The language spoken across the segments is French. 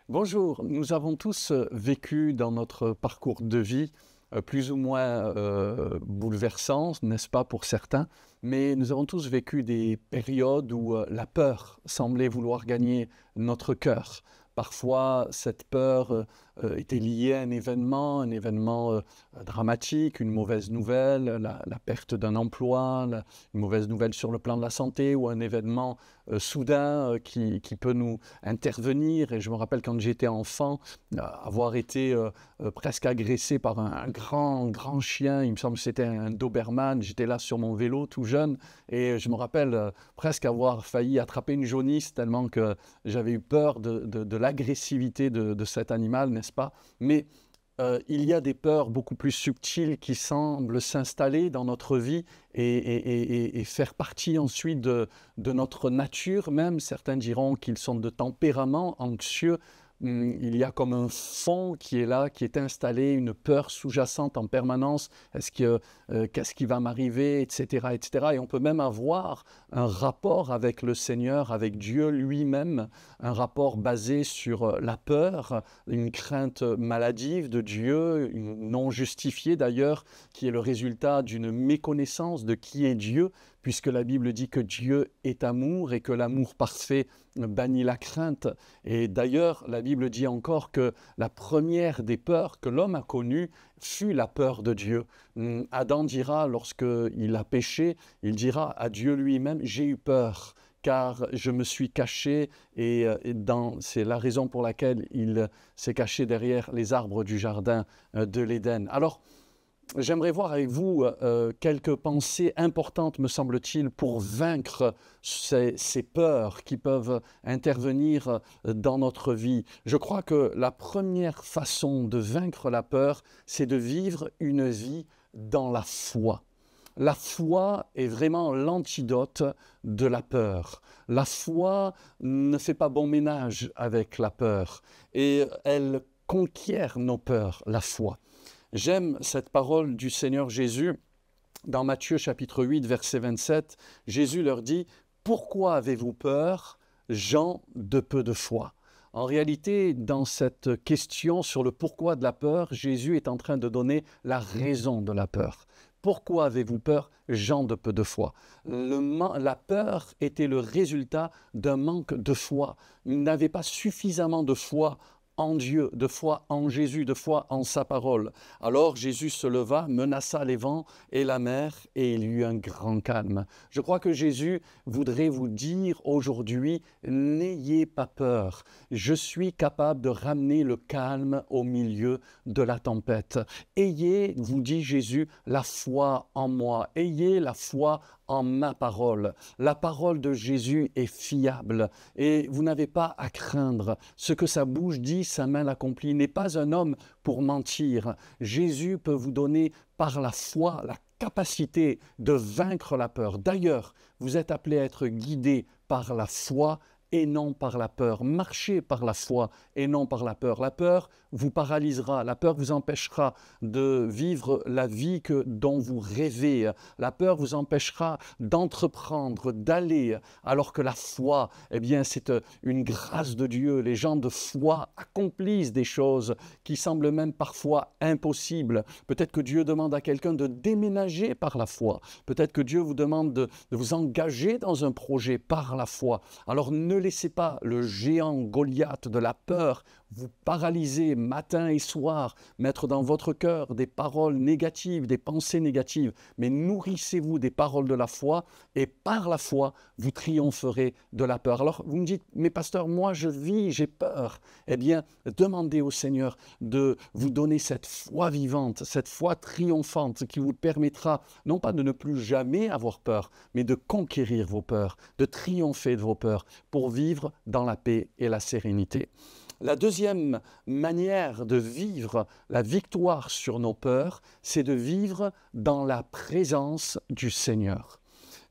Bonjour, nous avons tous vécu dans notre parcours de vie plus ou moins bouleversants, n'est-ce pas, pour certains, mais nous avons tous vécu des périodes où la peur semblait vouloir gagner notre cœur. Parfois, cette peur était liée à un événement dramatique, une mauvaise nouvelle, la perte d'un emploi, une mauvaise nouvelle sur le plan de la santé ou un événement soudain qui peut nous intervenir. Et je me rappelle quand j'étais enfant, avoir été presque agressé par un grand chien. Il me semble que c'était un Doberman. J'étais là sur mon vélo tout jeune et je me rappelle presque avoir failli attraper une jaunisse tellement que j'avais eu peur de l'agressivité de cet animal, n'est-ce pas? Mais il y a des peurs beaucoup plus subtiles qui semblent s'installer dans notre vie et faire partie ensuite de notre nature même. Certains diront qu'ils sont de tempérament anxieux. Il y a comme un fond qui est là, qui est installé, une peur sous-jacente en permanence. Qu'est-ce qui va m'arriver, etc., etc. Et on peut même avoir un rapport avec le Seigneur, avec Dieu lui-même, un rapport basé sur la peur, une crainte maladive de Dieu, non justifiée d'ailleurs, qui est le résultat d'une méconnaissance de qui est Dieu, puisque la Bible dit que Dieu est amour et que l'amour parfait bannit la crainte. Et d'ailleurs, la Bible dit encore que la première des peurs que l'homme a connues fut la peur de Dieu. Adam dira, lorsqu'il a péché, il dira à Dieu lui-même, « J'ai eu peur ». Car je me suis caché c'est la raison pour laquelle il s'est caché derrière les arbres du jardin de l'Éden. Alors, j'aimerais voir avec vous quelques pensées importantes, me semble-t-il, pour vaincre ces peurs qui peuvent intervenir dans notre vie. Je crois que la première façon de vaincre la peur, c'est de vivre une vie dans la foi. La foi est vraiment l'antidote de la peur. La foi ne fait pas bon ménage avec la peur et elle conquiert nos peurs, la foi. J'aime cette parole du Seigneur Jésus dans Matthieu chapitre 8, verset 27. Jésus leur dit « Pourquoi avez-vous peur, gens de peu de foi ?» En réalité, dans cette question sur le pourquoi de la peur, Jésus est en train de donner la raison de la peur. Pourquoi avez-vous peur, gens de peu de foi? La peur était le résultat d'un manque de foi. Ils n'avaient pas suffisamment de foi en Dieu, de foi en Jésus, de foi en sa parole. Alors Jésus se leva, menaça les vents et la mer, et il y eut un grand calme. Je crois que Jésus voudrait vous dire aujourd'hui, n'ayez pas peur. Je suis capable de ramener le calme au milieu de la tempête. Ayez, vous dit Jésus, la foi en moi. Ayez la foi en ma parole. La parole de Jésus est fiable et vous n'avez pas à craindre. Ce que sa bouche dit, sa main l'accomplit. Il n'est pas un homme pour mentir. Jésus peut vous donner par la foi la capacité de vaincre la peur. D'ailleurs, vous êtes appelés à être guidés par la foi et non par la peur. Marchez par la foi et non par la peur. La peur vous paralysera, la peur vous empêchera de vivre la vie dont vous rêvez. La peur vous empêchera d'entreprendre, d'aller, alors que la foi, eh bien, c'est une grâce de Dieu. Les gens de foi accomplissent des choses qui semblent même parfois impossibles. Peut-être que Dieu demande à quelqu'un de déménager par la foi. Peut-être que Dieu vous demande de vous engager dans un projet par la foi. Alors ne laissez pas le géant Goliath de la peur vous paralyser matin et soir, mettre dans votre cœur des paroles négatives, des pensées négatives, mais nourrissez-vous des paroles de la foi et par la foi, vous triompherez de la peur. Alors vous me dites, mais pasteur, moi je vis, j'ai peur. Eh bien, demandez au Seigneur de vous donner cette foi vivante, cette foi triomphante qui vous permettra non pas de ne plus jamais avoir peur, mais de conquérir vos peurs, de triompher de vos peurs pour vivre dans la paix et la sérénité. La deuxième manière de vivre la victoire sur nos peurs, c'est de vivre dans la présence du Seigneur.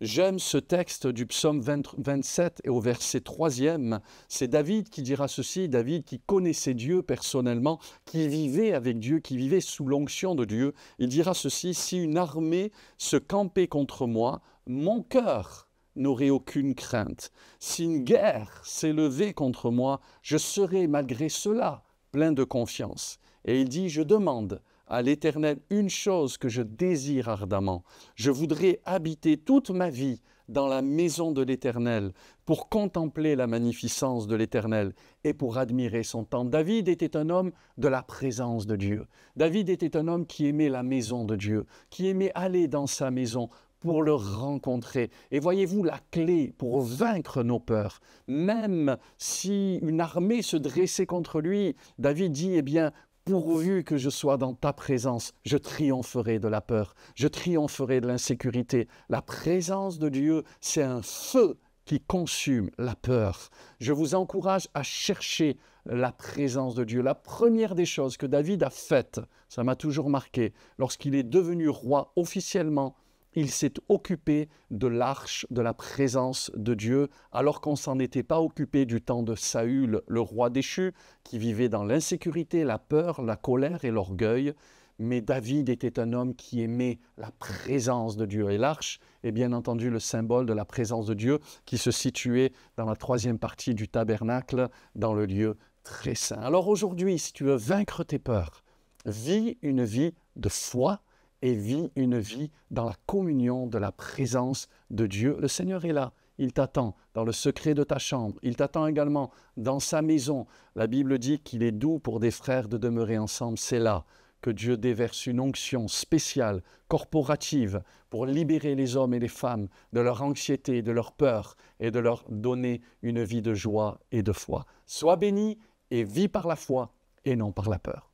J'aime ce texte du psaume 27 et au verset 3e. C'est David qui dira ceci, David qui connaissait Dieu personnellement, qui vivait avec Dieu, qui vivait sous l'onction de Dieu. Il dira ceci, « Si une armée se campait contre moi, mon cœur n'aurai aucune crainte. Si une guerre s'est levée contre moi, je serai malgré cela plein de confiance. Et il dit, je demande à l'Éternel une chose que je désire ardemment. Je voudrais habiter toute ma vie dans la maison de l'Éternel pour contempler la magnificence de l'Éternel et pour admirer son temple. David était un homme de la présence de Dieu. David était un homme qui aimait la maison de Dieu, qui aimait aller dans sa maison pour le rencontrer. Et voyez-vous la clé pour vaincre nos peurs. Même si une armée se dressait contre lui, David dit, eh bien, pourvu que je sois dans ta présence, je triompherai de la peur, je triompherai de l'insécurité. La présence de Dieu, c'est un feu qui consume la peur. Je vous encourage à chercher la présence de Dieu. La première des choses que David a faites, ça m'a toujours marqué, lorsqu'il est devenu roi officiellement, il s'est occupé de l'arche de la présence de Dieu, alors qu'on ne s'en était pas occupé du temps de Saül, le roi déchu, qui vivait dans l'insécurité, la peur, la colère et l'orgueil. Mais David était un homme qui aimait la présence de Dieu. Et l'arche est bien entendu le symbole de la présence de Dieu qui se situait dans la troisième partie du tabernacle, dans le lieu très saint. Alors aujourd'hui, si tu veux vaincre tes peurs, vis une vie de foi, et vis une vie dans la communion de la présence de Dieu. Le Seigneur est là, il t'attend dans le secret de ta chambre, il t'attend également dans sa maison. La Bible dit qu'il est doux pour des frères de demeurer ensemble. C'est là que Dieu déverse une onction spéciale, corporative, pour libérer les hommes et les femmes de leur anxiété, de leur peur et de leur donner une vie de joie et de foi. Sois béni et vis par la foi et non par la peur.